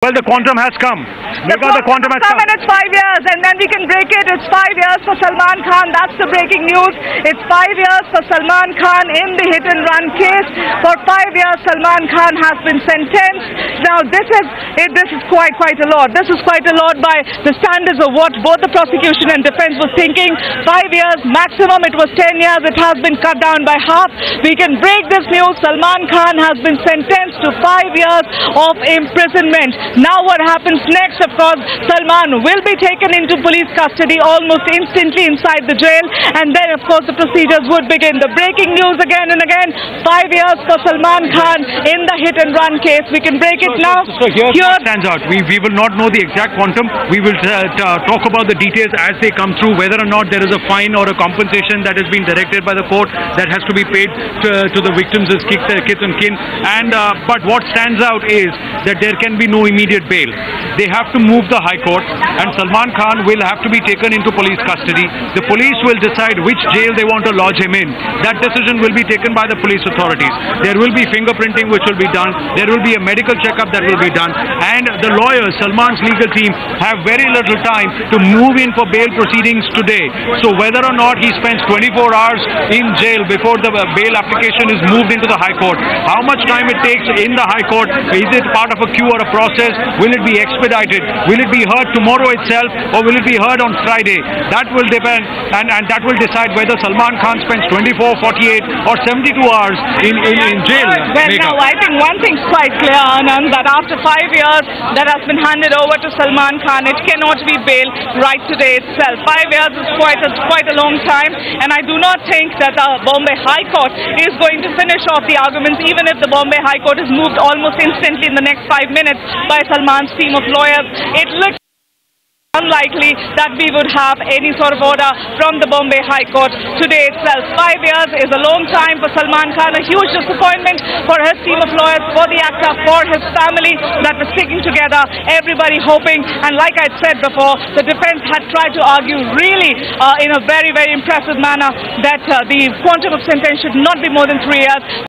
Well, the quantum has come. The quantum has come and it's 5 years, and then we can break it. It's 5 years for Salman Khan. That's the breaking news. It's 5 years for Salman Khan in the hit and run case. For 5 years, Salman Khan has been sentenced. Now, this is quite a lot. This is quite a lot by the standards of what both the prosecution and defense was thinking. 5 years maximum. It was 10 years. It has been cut down by half. We can break this news. Salman Khan has been sentenced to 5 years of imprisonment. Now what happens next? Of course, Salman will be taken into police custody almost instantly inside the jail, and then of course the procedures would begin. The breaking news again and again, 5 years for Salman Khan in the hit and run case. We can break it now. So here stands out. We will not know the exact quantum. We will talk about the details as they come through, whether or not there is a fine or a compensation that has been directed by the court that has to be paid to the victims, as kids and kin. But what stands out is that there can be no immediate bail. They have to move the High Court, and Salman Khan will have to be taken into police custody. The police will decide which jail they want to lodge him in. That decision will be taken by the police authorities. There will be fingerprinting which will be done. There will be a medical checkup that will be done. And the lawyers, Salman's legal team, have very little time to move in for bail proceedings today. So whether or not he spends 24 hours in jail before the bail application is moved into the High Court, how much time it takes in the High Court, is it part of a queue or a process? Will it be expedited? Will it be heard tomorrow itself, or will it be heard on Friday? That will depend, and that will decide whether Salman Khan spends 24, 48 or 72 hours in jail. Well, now I think one thing's quite clear, Anand, that after 5 years that has been handed over to Salman Khan, it cannot be bail right today itself. 5 years is quite a long time, and I do not think that the Bombay High Court is going to finish off the arguments, even if the Bombay High Court is moved almost instantly in the next 5 minutes by Salman's team of lawyers. It looks unlikely that we would have any sort of order from the Bombay High Court today itself. 5 years is a long time for Salman Khan, a huge disappointment for his team of lawyers, for the actor, for his family that was sticking together, everybody hoping. And like I said before, the defense had tried to argue really in a very impressive manner that the quantum of sentence should not be more than 3 years.